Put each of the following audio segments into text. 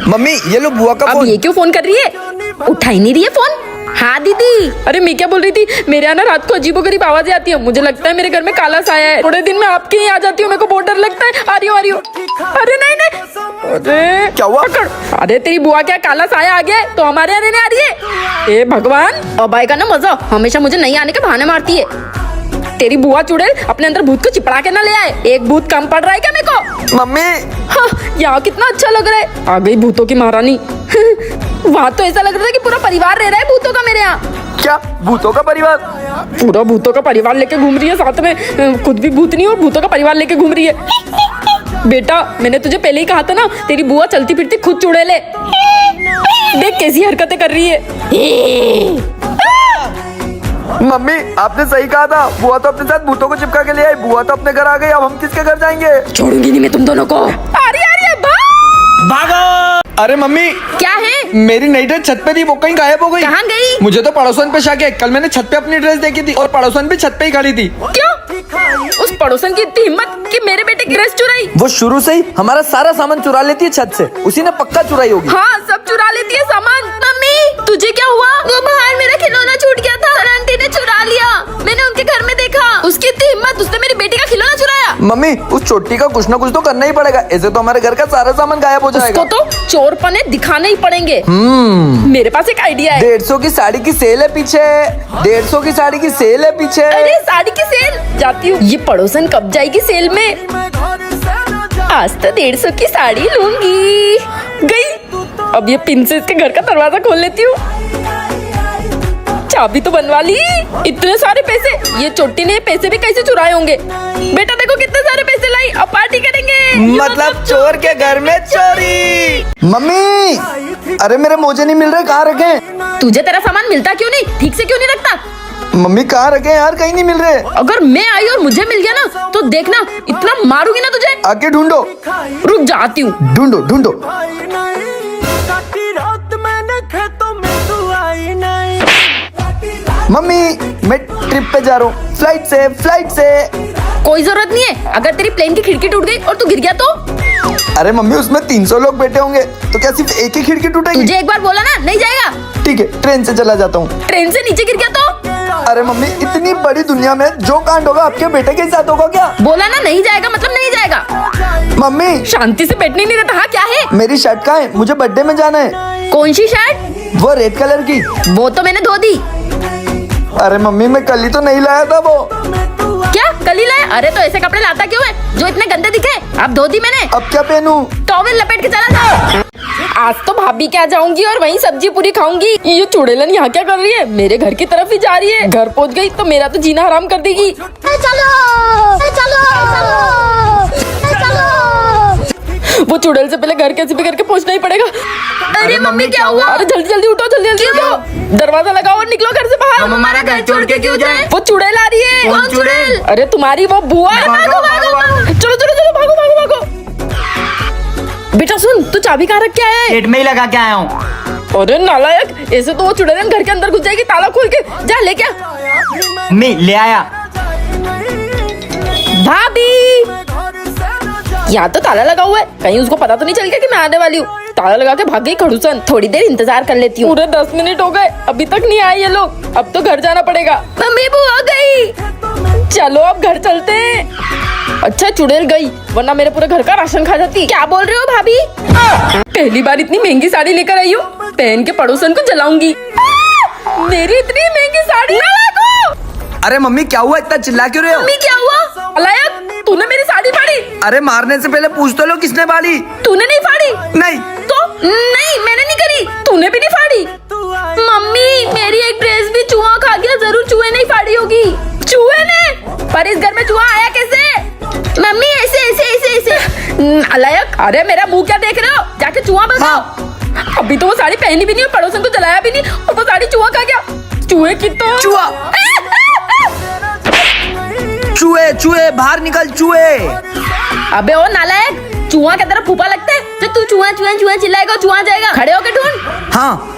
Mummy ये लो बुआ का अब फोन। ये क्यों फोन कर रही है? उठा ही नहीं रही है फोन। हाँ दीदी। अरे मैं क्या बोल रही थी, मेरे यहाँ ना रात को अजीबोगरीब आवाजें आती है। मुझे लगता है मेरे घर में काला साया है। थोड़े दिन में आपके यहाँ आ जाती हूँ, मेरे को बहुत डर लगता है। आ रही हो। अरे नहीं नहीं, अरे क्या हुआ? अरे तेरी बुआ क्या काला साया आ गया है तो हमारे यहाँ रहने आ रही है? ए भगवान, अब आएगा ना मजा। हमेशा मुझे नहीं आने के बहाने मारती है। तेरी बुआ चुड़ैल अपने अंदर भूत को चिपड़ा के ना ले आए। एक भूत कम पड़ रहा है क्या मेरे को? मम्मी हाँ, यहाँ कितना अच्छा लग रहा है। आ गई भूतों की महारानी। वहाँ तो ऐसा लग रहा था कि पूरा परिवार रह रहा है भूतों का मेरे यहाँ। क्या भूतों का परिवार? पूरा भूतों का परिवार लेके घूम रही है, साथ में खुद भी भूत नहीं और भूतों का परिवार लेके घूम रही है। बेटा मैंने तुझे पहले ही कहा था ना, तेरी बुआ चलती फिरती खुद चुड़ैल है। देख कैसी हरकतें कर रही है। मम्मी आपने सही कहा था, बुआ तो अपने साथ भूतों को चिपका के ले आई। बुआ तो अपने घर आ गई, अब हम किसके घर जाएंगे? छोड़ूंगी नहीं मैं तुम दोनों को। अरे भागो! अरे मम्मी क्या है? मेरी नई ड्रेस छत पे थी, वो कहीं गायब हो गई। कहाँ गई? मुझे तो पड़ोसन पे शक है। कल मैंने छत पे अपनी ड्रेस देखी थी और पड़ोसन भी छत पे ही खड़ी थी। क्यों? उस पड़ोसन की इतनी हिम्मत कि मेरे बेटे की ड्रेस चुराई। वो शुरू से ही हमारा सारा सामान चुरा लेती है छत से। उसी ने पक्का चुराई होगी। हाँ सब चुरा लेती है सामान। मम्मी तुझे क्या हुआ? वो बाहर मेरा खिलौना छूट गया था, आंटी ने चुरा लिया। मैंने उनके घर में देखा। उसकी इतनी हिम्मत, उसने मेरी बेटी का खिलौना चुराया। मम्मी उस चोटी का कुछ ना कुछ तो करना ही पड़ेगा, ऐसे तो हमारे घर का सारा सामान गायब हो जाएगा। उसको तो चोरपने दिखाने ही पड़ेंगे। मेरे पास एक आइडिया है। 150 की साड़ी की सेल है पीछे। 150 की साड़ी की सेल है पीछे। अरे साड़ी की सेल जाती हूँ। ये पड़ोसन कब जाएगी सेल में? आज तो 150 की साड़ी लूंगी। गई। अब ये पिन से इसके घर का दरवाजा खोल लेती हूँ। चाबी तो बनवा ली। इतने सारे पैसे, ये चोटी ने पैसे भी कैसे चुराए होंगे? बेटा देखो कितने सारे पैसे लाई, अब पार्टी करेंगे। मतलब चोर के घर में चोरी। मम्मी अरे मेरे मोजे नहीं मिल रहे, कहाँ रखे? तुझे तेरा सामान मिलता क्यों नहीं? ठीक से क्यों नहीं रखता? मम्मी कहाँ रखे यार, कहीं नहीं मिल रहे। अगर मैं आई और मुझे मिल गया ना तो देखना इतना मारूंगी ना तुझे। आके ढूंढो। रुक जाती हूँ। ढूंढो ढूंढो। मम्मी मैं ट्रिप पे जा रहा हूँ, फ्लाइट से। कोई जरूरत नहीं है। अगर तेरी प्लेन की खिड़की टूट गई और तू गिर गया तो? अरे मम्मी उसमें 300 लोग बैठे होंगे, तो क्या सिर्फ एक ही खिड़की टूटेगी? तुझे एक बार बोला ना, नहीं जाएगा। ठीक है ट्रेन से चला जाता हूँ। ट्रेन से नीचे गिर गया तो? अरे मम्मी इतनी बड़ी दुनिया में जो कांड होगा आपके बेटे के साथ होगा क्या? बोला ना नहीं जाएगा मतलब नहीं जाएगा। मम्मी शांति से बैठने नहीं देता। हाँ क्या है? मेरी शर्ट कहाँ है? मुझे बर्थडे में जाना है। कौन सी शर्ट? वो रेड कलर की। वो तो मैंने धो दी। अरे मम्मी मैं कल ही तो नहीं लाया था वो। क्या कल ही लाया? अरे तो ऐसे कपड़े लाता क्यों है जो इतने गंदे दिखे? अब धो दी मैंने। अब क्या पहनूं? टॉवेल लपेट के चला जाओ। आज तो भाभी क्या जाऊंगी और वहीं सब्जी पूरी खाऊंगी। ये चुड़ैलन यहाँ क्या कर रही है? मेरे घर की तरफ ही जा रही है। घर पहुँच गई तो मेरा तो जीना हराम कर देगी। वो चुड़ैल से पहले घर कैसे भी करके पहुँचना ही पड़ेगा। अरे मम्मी क्या हुआ? अरे जल्दी जल्दी उठो, जल्दी उठो। दरवाजा लगाओ और निकलो घर से बाहर। हम हमारा घर छोड़ के क्यों जाएं? वो चुड़ैल आ रही है। कौन चुड़ैल? अरे तुम्हारी वो बुआ। भागो, भागो, भागो। चलो चलो चलो भागो भागो भागो। बेटा सुन, तू चाबी कहाँ रख के आया है? पेट में ही लगा के आया हूँ। अरे नालायक, ऐसे तो वो चुड़ैल घर के अंदर घुस जाएगी। ताला खोल के जा, लेके आ। मैं ले आया। भाभी यहाँ तो ताला लगा हुआ है, कहीं उसको पता तो नहीं चल गया कि मैं आने वाली हूँ। ताला लगा के भाग गई खड़ूसन। थोड़ी देर इंतजार कर लेती हूँ। पूरे 10 मिनट हो गए, अभी तक नहीं आए ये लोग। अब तो घर जाना पड़ेगा। मम्मी बुआ गई। चलो अब घर चलते हैं। अच्छा चुड़ैल गई, वरना मेरे पूरे घर का राशन खा जाती। क्या बोल रहे हो भाभी? पहली बार इतनी महंगी साड़ी लेकर आई हूँ, पहन के पड़ोसन को जलाऊंगी। मेरी इतनी महंगी साड़ी ना लागो। अरे मम्मी क्या हुआ, इतना चिल्ला क्यों रहे हो? मम्मी क्या हुआ? नालायक, तूने मेरी साड़ी फाड़ी। अरे मारने से पहले पूछ तो लो किसने फाड़ी। तूने नहीं फाड़ी? नहीं तो नहीं मैंने नहीं करी। तूने भी नहीं फाड़ी? मम्मी मेरी एक ड्रेस भी चूहा खा गया। जरूर चूहे नहीं फाड़ी होगी। चूहे ने? पर इस घर में चूहा आया कैसे? मम्मी ऐसे ऐसे ऐसे ऐसे। नालायक, अरे मेरा मुंह क्या देख रहे हो? जाके चूहा भगाओ। अभी तो वो साड़ी पहनी भी नहीं और पड़ोसन को जलाया भी नहीं और वो साड़ी चूहा खा गया। चूहे की तो चूहा। चूहे चूहे बाहर निकल चूहे। अबे ओ नालायक, चूहा की तरफ फूफा लगता है? जो तू चूहा चूहा चूहा चिल्लाएगा चूहा जाएगा। खड़े होके ढूंढ। हाँ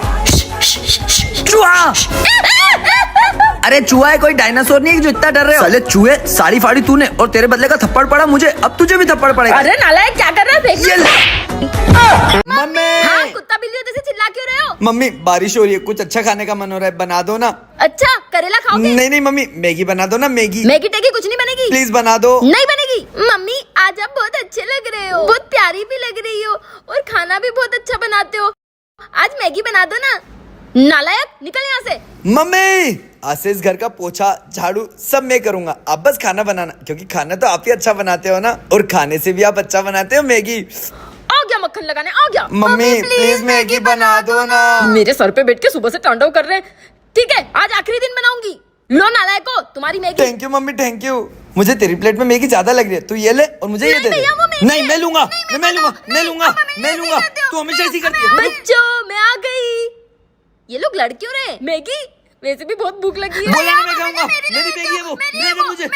चूहा। अरे चूहा है, कोई डायनासोर नहीं है जो इतना डर रहे हो। साले चूहे, साड़ी फाड़ी तूने और तेरे बदले का थप्पड़ पड़ा मुझे। अब तुझे भी थप्पड़ पड़ेगा। अरे नालायक क्या कर रहा है? ये ले। मम्मी हाँ मम्मी बारिश हो रही है, कुछ अच्छा खाने का मन हो रहा है, बना दो ना। अच्छा करेला खाओगे? नहीं नहीं मम्मी, मैगी बना दो ना, मैगी। मैगी टेगी कुछ नहीं बनेगी। प्लीज बना दो। नहीं बनेगी। मम्मी आज आप बहुत अच्छे लग रहे हो, बहुत प्यारी भी लग रही हो और खाना भी बहुत अच्छा बनाते हो। आज मैगी बना दो ना। नालायक निकल यहाँ से। मम्मी आज से इस घर का पोछा झाड़ू सब मैं करूंगा, आप बस खाना बनाना, क्योंकि खाना तो आप ही अच्छा बनाते हो ना, और खाने से भी आप अच्छा बनाते हो मैगी। आ गया मक्खन लगाने, आ गया। मम्मी प्लीज मैगी बना दो ना। मेरे सर पे बैठ के सुबह से तांडव कर रहे हैं। ठीक है आज आखिरी दिन बनाऊंगी। लो नालायको तुम्हारी Maggi. Thank you mummy, thank you. मुझे तेरी प्लेट में मैगी ज्यादा लग रही है, तू ये ले और मुझे ये दे दे। भैया, वो मैगी नहीं है। मैं लूंगा, नहीं, मैं लूंगा, मैं लूंगा, मैं लूंगा। तू हमेशा ऐसी करती है। बच्चों मैं आ गई। ये लोग लड़ क्यों रहे? मैगी वैसे भी बहुत भूख लगी है। बोला ना मैं खाऊंगा, मेरी मैगी है वो, दे दे मुझे।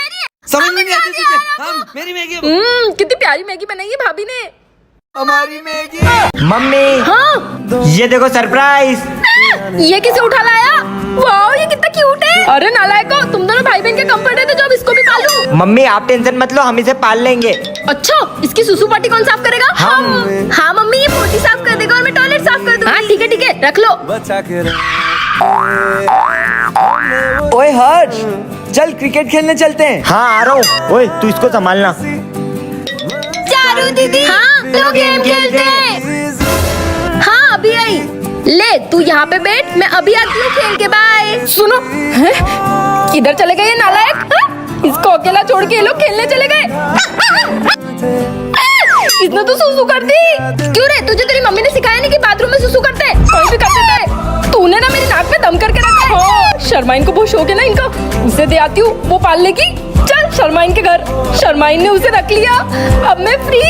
समझ में नहीं आती तुझे? हाँ मेरी मैगी है वो। कितनी प्यारी मैगी बनाई है भाभी ने। हमारी मैगी। मम्मी हाँ ये देखो सरप्राइज। ये किसे उठा लाया? वाओ ये कितना क्यूट है। अरे नालायको तुम दोनों भाई बहन के कंफर्ट है तो जो अब इसको भी पालूं। मम्मी आप टेंशन मत लो, हम इसे पाल लेंगे। अच्छा इसकी सुसु पार्टी कौन साफ करेगा? हम। हाँ मम्मी ये पोटी साफ कर देगा और मैं टॉयलेट साफ कर दूंगी। हाँ ठीक है रख लो। ओए हर्ष, चल क्रिकेट खेलने चलते हैं। हाँ आ रहा हूँ। ओए तू इसको संभालना। चारू दीदी हाँ तो गेम खेलते हैं। हाँ अभी आई। ले तू यहाँ पे बैठ, मैं अभी आती हूँ खेल के। बाय। सुनो हैं? किधर चले गए ये नालायक? हाँ? इसको अकेला छोड़ के ये लोग खेलने चले गए। इसने तो सुसु कर दी। क्यों रे तुझे तेरी मम्मी ने सिखाया नहीं कि बाथरूम में सुसु करते हैं? कहीं भी करते थे। तूने ना मेरी नाक पे दम करके रखा है। हाँ, शर्माइन को बहुत शौक है ना इनका, उसे दे आती हूँ वो पालने की। चल शर्माइन के घर। शर्माइन ने उसे रख लिया, अब मैं फ्री।